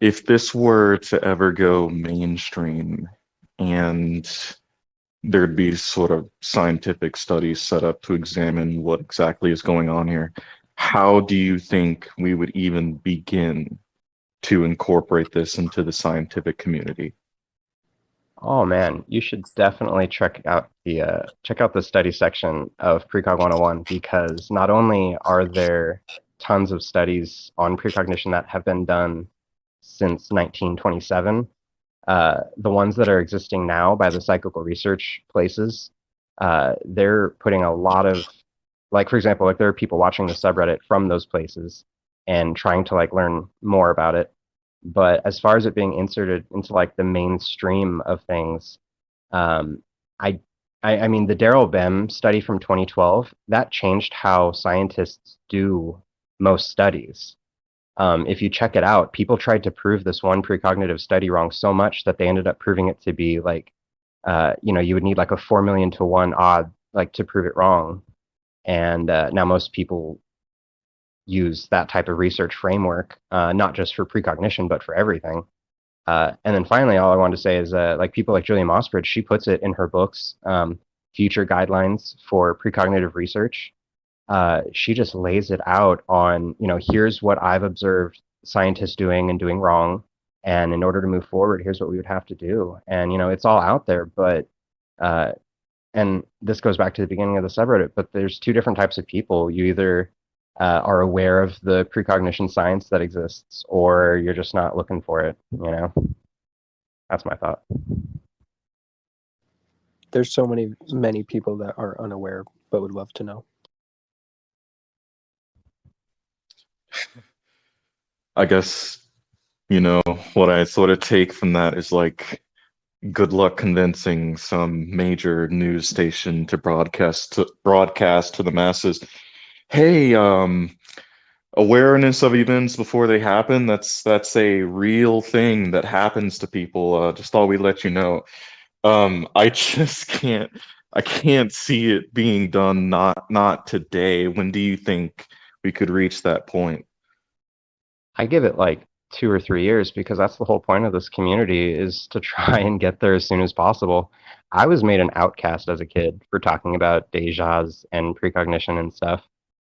If this were to ever go mainstream and there'd be sort of scientific studies set up to examine what exactly is going on here, how do you think we would even begin to incorporate this into the scientific community? Oh man, you should definitely check out the study section of Precog 101 because not only are there tons of studies on precognition that have been done since 1927, the ones that are existing now by the psychical research places, they're putting a lot of, like for example, like there are people watching the subreddit from those places and trying to like learn more about it. But as far as it being inserted into like the mainstream of things, um, I, I mean, the Daryl Bem study from 2012 that changed how scientists do most studies. If you check it out, people tried to prove this one precognitive study wrong so much that they ended up proving it to be like, you would need like a 4 million to one odd like to prove it wrong. And now most people use that type of research framework, not just for precognition, but for everything. And then finally, all I wanted to say is like people like Julia Mossbridge, she puts it in her books, future guidelines for precognitive research. She just lays it out on, here's what I've observed scientists doing and doing wrong. And in order to move forward, here's what we would have to do. And, it's all out there, but, uh, and this goes back to the beginning of the subreddit, but there's two different types of people. You either are aware of the precognition science that exists, or you're just not looking for it, That's my thought. There's so many people that are unaware but would love to know. I guess, you know, what I sort of take from that is like, good luck convincing some major news station to broadcast to the masses. Hey, awareness of events before they happen, that's a real thing that happens to people. Just thought we'd let you know. I just I can't see it being done, not today. When do you think we could reach that point? I give it like 2 or 3 years because that's the whole point of this community is to try and get there as soon as possible. I was made an outcast as a kid for talking about dejas and precognition and stuff.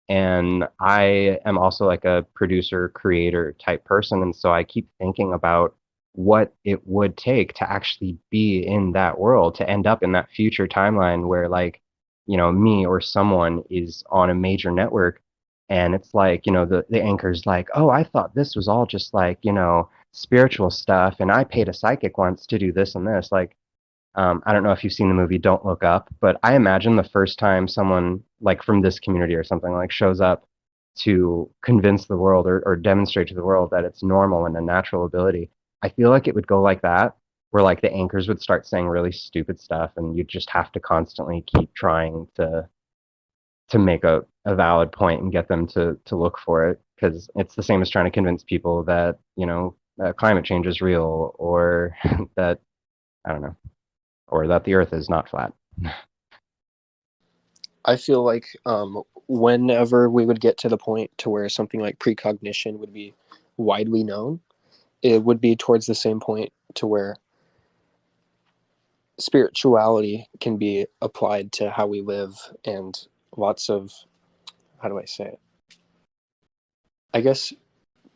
And I am also like a producer, creator type person. And so I keep thinking about what it would take to actually be in that world, to end up in that future timeline where, like, me or someone is on a major network. And it's like, the anchor's like, oh, I thought this was all just like, spiritual stuff. And I paid a psychic once to do this and this. Like, I don't know if you've seen the movie Don't Look Up, but I imagine the first time someone like from this community or something like shows up to convince the world or demonstrate to the world that it's normal and a natural ability, I feel like it would go like that, where like the anchors would start saying really stupid stuff and you'd just have to constantly keep trying to make a valid point and get them to look for it because it's the same as trying to convince people that, climate change is real or that, I don't know, or that the Earth is not flat. I feel like whenever we would get to the point to where something like precognition would be widely known, it would be towards the same point to where spirituality can be applied to how we live, and lots of, how do I say it? I guess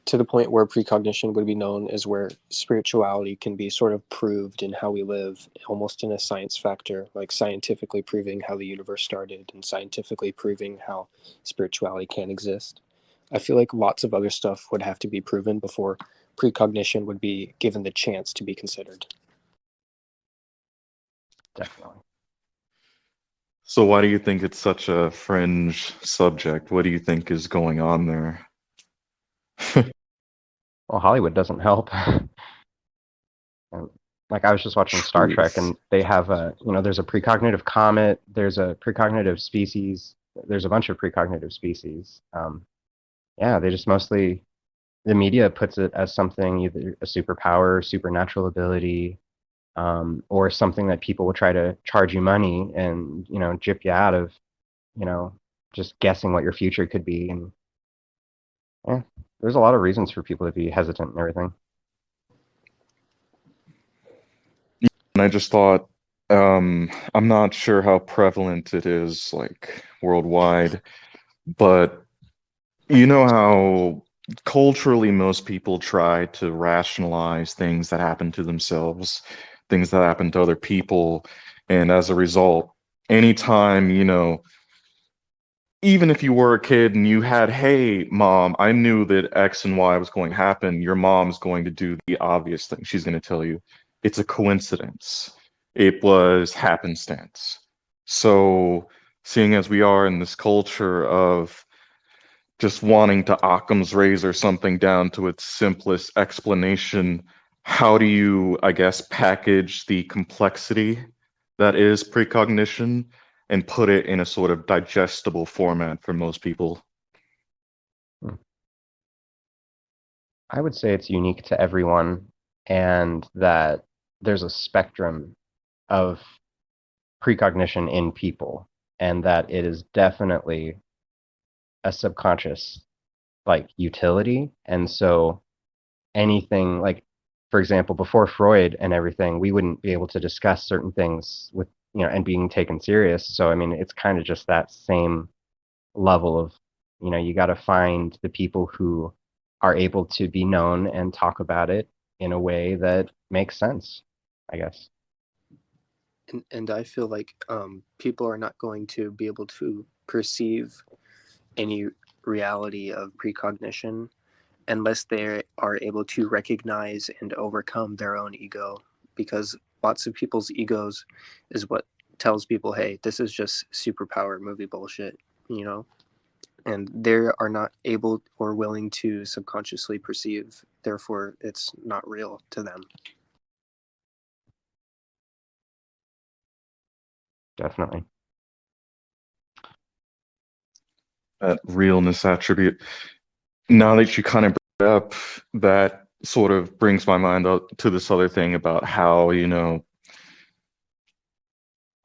to the point where precognition would be known as where spirituality can be sort of proved in how we live, almost in a science factor, like scientifically proving how the universe started and scientifically proving how spirituality can exist. I feel like lots of other stuff would have to be proven before precognition would be given the chance to be considered. Definitely. So why do you think it's such a fringe subject? What do you think is going on there? Well, Hollywood doesn't help. Like I was just watching Star Trek, Truth. and they have there's a precognitive comet, there's a precognitive species, there's a bunch of precognitive species. Yeah, they just mostly the media puts it as something either a superpower, supernatural ability, or something that people will try to charge you money and gyp you out of, you know, just guessing what your future could be. And yeah, there's a lot of reasons for people to be hesitant and everything. I just thought, I'm not sure how prevalent it is like worldwide, but you know how culturally most people try to rationalize things that happen to themselves, things that happen to other people, and as a result, anytime, even if you were a kid and you had, hey, mom, I knew that X and Y was going to happen, your mom's going to do the obvious thing. She's going to tell you it's a coincidence. It was happenstance. So, seeing as we are in this culture of just wanting to Occam's razor something down to its simplest explanation, how do you, I guess, package the complexity that is precognition and put it in a sort of digestible format for most people? I would say it's unique to everyone, and that there's a spectrum of precognition in people, and that it is definitely a subconscious like utility. And so anything like, for example, before Freud and everything, we wouldn't be able to discuss certain things with, and being taken serious. So I mean, it's kind of just that same level of, you got to find the people who are able to be known and talk about it in a way that makes sense, I guess. And I feel like people are not going to be able to perceive any reality of precognition unless they are able to recognize and overcome their own ego, because lots of people's egos is what tells people, hey, this is just superpower movie bullshit, you know? And they are not able or willing to subconsciously perceive, therefore it's not real to them. Definitely. That realness attribute. Now that you kind of bring it up, that sort of brings my mind up to this other thing about how,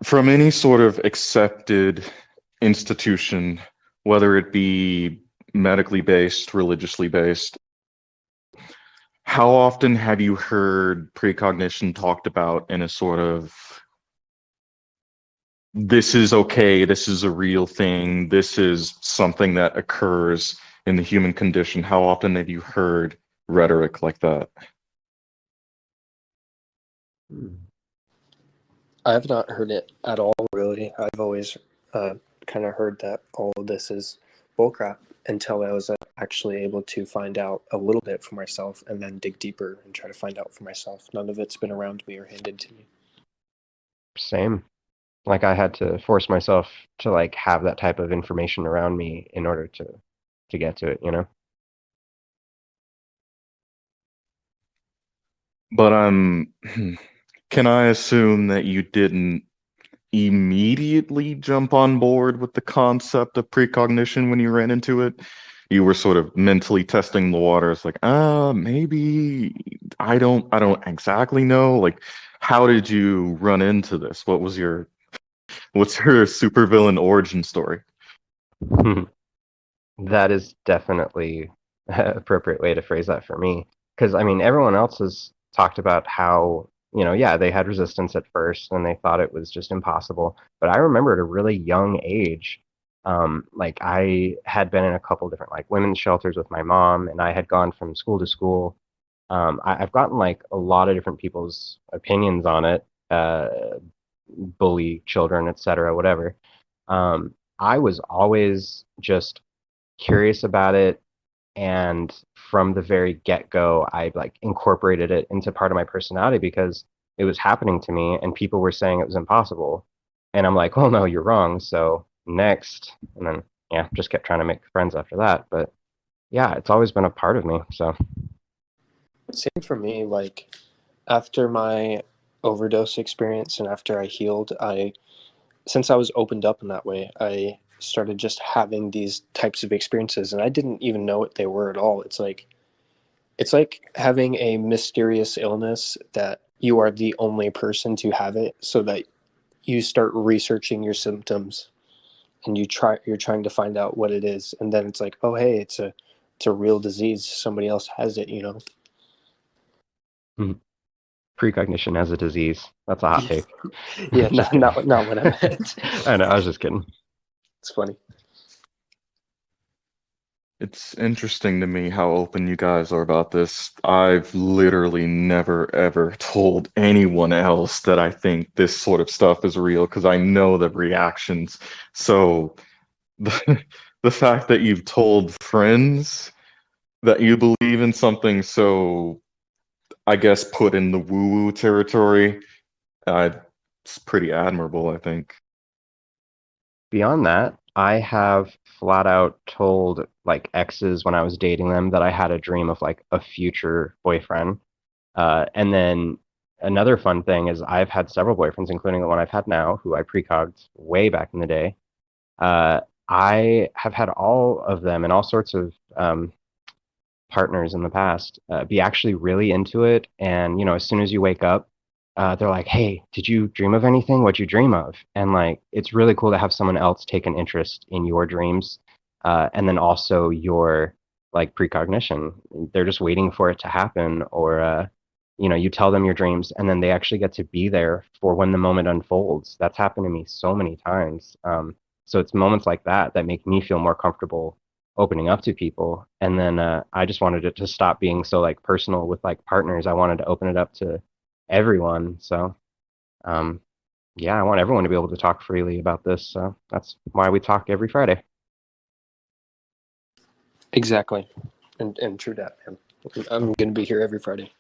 from any sort of accepted institution, whether it be medically based, religiously based, how often have you heard precognition talked about in a sort of this is okay, this is a real thing, this is something that occurs in the human condition? How often have you heard rhetoric like that? I have not heard it at all, really. I've always kind of heard that all of this is bullcrap until I was actually able to find out a little bit for myself and then dig deeper and try to find out for myself. None of it's been around me or handed to me. Same. Like I had to force myself to like have that type of information around me in order to get to it. But can I assume that you didn't immediately jump on board with the concept of precognition when you ran into it? You were sort of mentally testing the waters, like, maybe I don't exactly know. Like, how did you run into this? What's your supervillain origin story? That is definitely an appropriate way to phrase that for me. Because, I mean, everyone else has talked about how, yeah, they had resistance at first and they thought it was just impossible. But I remember at a really young age, like I had been in a couple different like women's shelters with my mom, and I had gone from school to school. I've gotten like a lot of different people's opinions on it, bully children, etc., whatever. I was always just curious about it, and from the very get-go I like incorporated it into part of my personality because it was happening to me and people were saying it was impossible, and I'm like, well, no, you're wrong, so next. And then yeah, just kept trying to make friends after that. But yeah, it's always been a part of me. So Same for me. Like after my overdose experience and after I healed, since I was opened up in that way, I started just having these types of experiences and I didn't even know what they were at all. It's like having a mysterious illness that you are the only person to have it, so that you start researching your symptoms and you're trying to find out what it is, and then it's like, oh hey, it's a real disease. Somebody else has it. Mhm. Precognition as a disease. That's a hot take. Yeah, Just not what I meant. I know, I was just kidding. It's funny. It's interesting to me how open you guys are about this. I've literally never ever told anyone else that I think this sort of stuff is real because I know the reactions. So the, the fact that you've told friends that you believe in something so, I guess, put in the woo-woo territory, uh, it's pretty admirable, I think. Beyond that, I have flat out told like exes when I was dating them that I had a dream of like a future boyfriend. And then another fun thing is I've had several boyfriends, including the one I've had now, who I precogged way back in the day. Uh, I have had all of them and all sorts of partners in the past be actually really into it. And, you know, as soon as you wake up, they're like, hey, did you dream of anything? What'd you dream of? And like, it's really cool to have someone else take an interest in your dreams. And then also your like precognition. They're just waiting for it to happen. Or, you know, you tell them your dreams and then they actually get to be there for when the moment unfolds. That's happened to me so many times. So it's moments like that that make me feel more comfortable opening up to people. And then I just wanted it to stop being so like personal with like partners. I wanted to open it up to everyone. So um, yeah, I want everyone to be able to talk freely about this. So that's why we talk every Friday. Exactly. And true that, man. I'm going to be here every Friday.